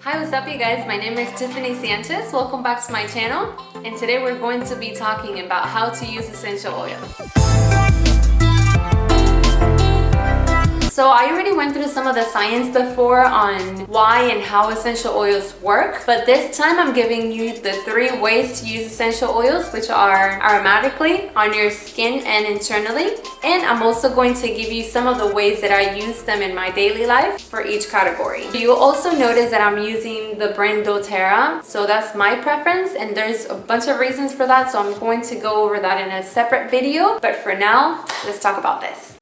Hi, what's up you guys? My name is Tiffany Sanchez. Welcome back to my channel. And today we're going to be talking about how to use essential oils. So I already went through some of the science before on why and how essential oils work, but this time I'm giving you the 3 ways to use essential oils, which are aromatically, on your skin and internally. And I'm also going to give you some of the ways that I use them in my daily life for each category. You'll also notice that I'm using the brand doTERRA, so that's my preference, and there's a bunch of reasons for that, so I'm going to go over that in a separate video. But for now, let's talk about this.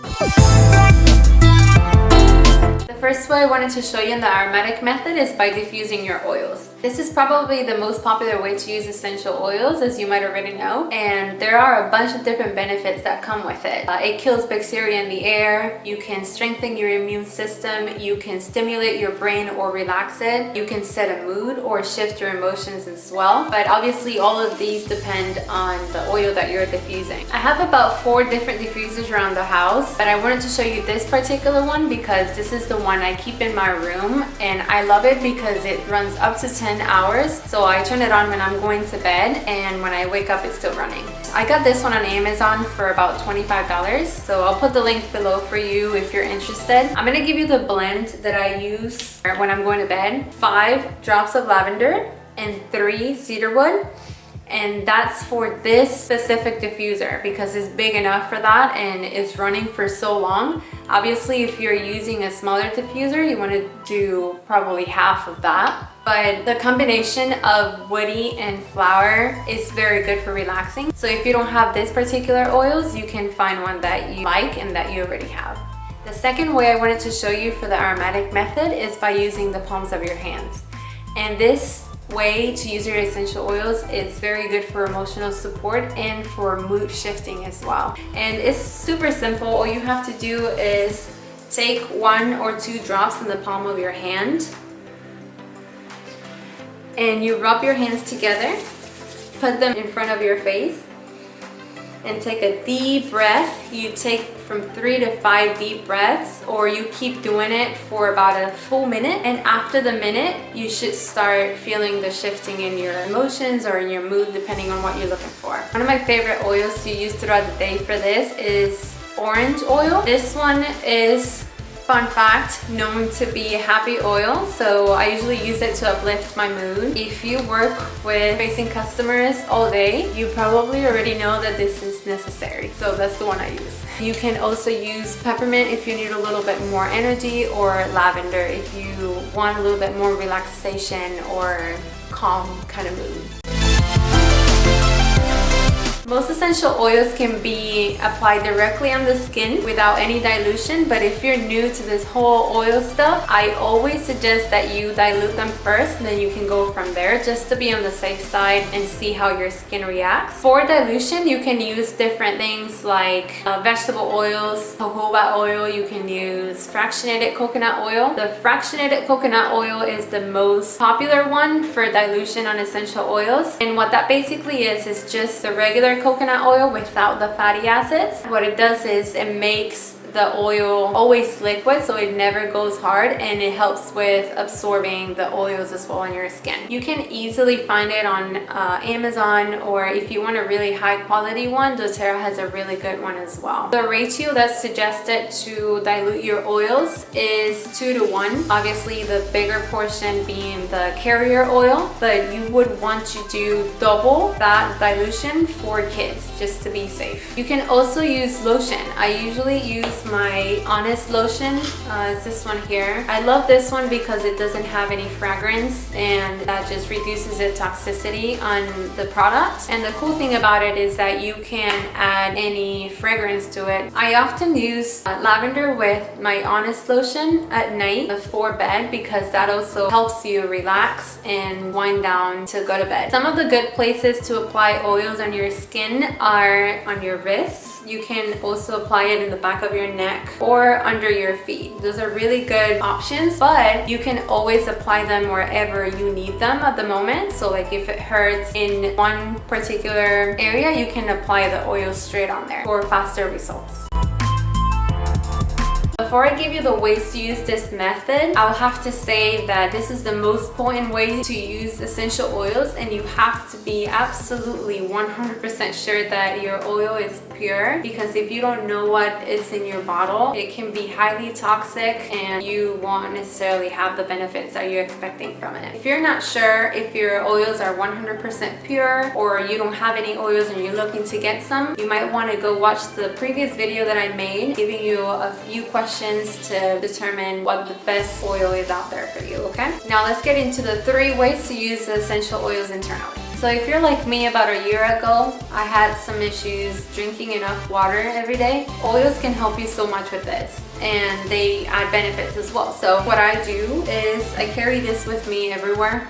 The first way I wanted to show you in the aromatic method is by diffusing your oils. This is probably the most popular way to use essential oils, as you might already know, and there are a bunch of different benefits that come with it. It kills bacteria in the air, you can strengthen your immune system, you can stimulate your brain or relax it, you can set a mood or shift your emotions as well. But obviously all of these depend on the oil that you're diffusing. I have about 4 different diffusers around the house, but I wanted to show you this particular one because this is the one I keep in my room, and I love it because it runs up to 10 hours. So I turn it on when I'm going to bed, and when I wake up it's still running. I got this one on Amazon for about $25, so I'll put the link below for you if you're interested. I'm gonna give you the blend that I use when I'm going to bed. 5 drops of lavender and 3 cedarwood. And that's for this specific diffuser because it's big enough for that and it's running for so long. Obviously, if you're using a smaller diffuser, you want to do probably half of that. But the combination of woody and flower is very good for relaxing. So if you don't have this particular oils, you can find one that you like and that you already have. The second way I wanted to show you for the aromatic method is by using the palms of your hands. And this way to use your essential oils is very good for emotional support and for mood shifting as well. And it's super simple. All you have to do is take 1 or 2 drops in the palm of your hand and you rub your hands together, put them in front of your face, and take a deep breath. You take from 3 to 5 deep breaths, or you keep doing it for about a full minute, and after the minute you should start feeling the shifting in your emotions or in your mood, depending on what you're looking for. One of my favorite oils to use throughout the day for this is orange oil. This one is, fun fact, known to be a happy oil, so I usually use it to uplift my mood. If you work with facing customers all day, you probably already know that this is necessary, so that's the one I use. You can also use peppermint if you need a little bit more energy, or lavender if you want a little bit more relaxation or calm kind of mood. Most essential oils can be applied directly on the skin without any dilution, but if you're new to this whole oil stuff, I always suggest that you dilute them first and then you can go from there, just to be on the safe side and see how your skin reacts. For dilution, you can use different things like vegetable oils, jojoba oil, you can use fractionated coconut oil. The fractionated coconut oil is the most popular one for dilution on essential oils, and what that basically is just the regular coconut oil without the fatty acids. What it does is it makes the oil always liquid, so it never goes hard, and it helps with absorbing the oils as well on your skin. You can easily find it on Amazon, or if you want a really high quality one, doTERRA has a really good one as well. The ratio that's suggested to dilute your oils is 2 to 1. Obviously the bigger portion being the carrier oil, but you would want to do double that dilution for kids just to be safe. You can also use lotion. I usually use my Honest lotion. It's this one here. I love this one because it doesn't have any fragrance, and that just reduces the toxicity on the product. And the cool thing about it is that you can add any fragrance to it. I often use lavender with my Honest lotion at night before bed because that also helps you relax and wind down to go to bed. Some of the good places to apply oils on your skin are on your wrists. You can also apply it in the back of your neck or under your feet. Those are really good options, but you can always apply them wherever you need them at the moment. So like if it hurts in one particular area, you can apply the oil straight on there for faster results. The before I give you the ways to use this method, I'll have to say that this is the most potent way to use essential oils, and you have to be absolutely 100% sure that your oil is pure, because if you don't know what is in your bottle, it can be highly toxic and you won't necessarily have the benefits that you're expecting from it. If you're not sure if your oils are 100% pure, or you don't have any oils and you're looking to get some, you might want to go watch the previous video that I made giving you a few questions to determine what the best oil is out there for you, okay? Now let's get into the 3 ways to use the essential oils internally. So if you're like me, about a year ago, I had some issues drinking enough water every day. Oils can help you so much with this, and they add benefits as well. So what I do is I carry this with me everywhere.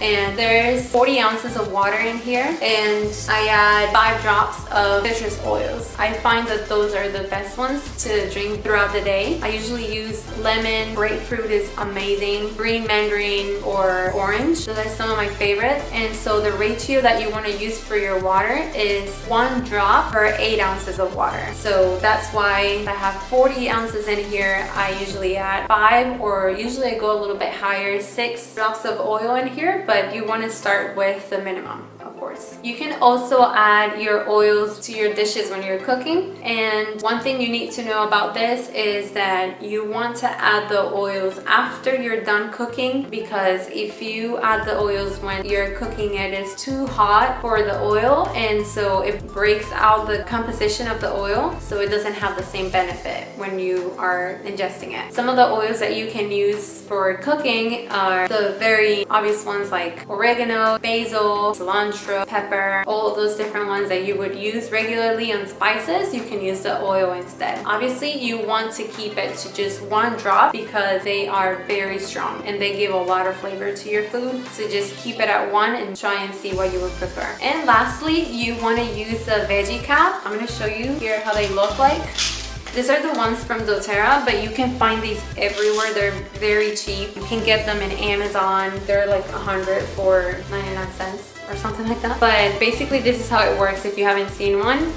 And there's 40 ounces of water in here, and I add 5 drops of citrus oils. I find that those are the best ones to drink throughout the day. I usually use lemon, grapefruit is amazing, green mandarin, or orange. Those are some of my favorites. And so the ratio that you want to use for your water is 1 drop per 8 ounces of water. So that's why I have 40 ounces in here. I usually add 5, or usually I go a little bit higher, 6 drops of oil in here. But you want to start with the minimum, of course. You can also add your oils to your dishes when you're cooking. And one thing you need to know about this is that you want to add the oils after you're done cooking, because if you add the oils when you're cooking, it is too hot for the oil, and so it breaks out the composition of the oil, so it doesn't have the same benefit when you are ingesting it. Some of the oils that you can use for cooking are the very obvious ones like oregano, basil, cilantro, pepper, all of those different ones that you would use regularly on spices. You can use the oil instead. Obviously, you want to keep it to just 1 drop because they are very strong and they give a lot of flavor to your food. So just keep it at 1 and try and see what you would prefer. And lastly, you want to use the Veggie Cap. I'm going to show you here how they look like. These are the ones from doTERRA, but you can find these everywhere. They're very cheap. You can get them in Amazon. They're like 100 for 99 cents or something like that. But basically this is how it works if you haven't seen one.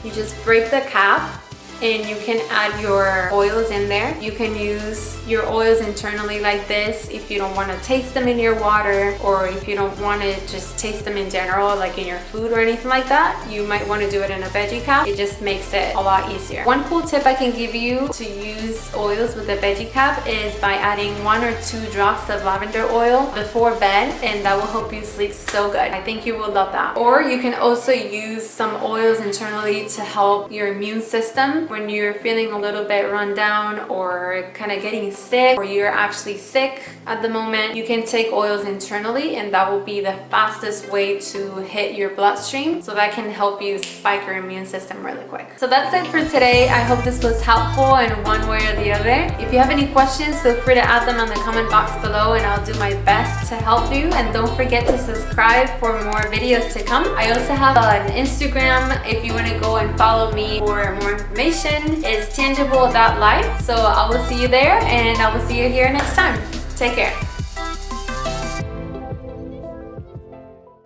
You just break the cap and you can add your oils in there. You can use your oils internally like this if you don't want to taste them in your water, or if you don't want to just taste them in general, like in your food or anything like that. You might want to do it in a Veggie Cap. It just makes it a lot easier. One cool tip I can give you to use oils with the Veggie Cap is by adding 1 or 2 drops of lavender oil before bed, and that will help you sleep so good. I think you will love that. Or you can also use some oils internally to help your immune system when you're feeling a little bit run down or kind of getting sick, or you're actually sick at the moment. You can take oils internally, and that will be the fastest way to hit your bloodstream, so that can help you spike your immune system really quick. So that's it for today. I hope this was helpful in one way or the other. If you have any questions, feel free to add them in the comment box below and I'll do my best to help you. And don't forget to subscribe for more videos to come. I also have an Instagram if you want to go and follow me for more information. It's tangible.life. So I will see you there, and I will see you here next time. Take care.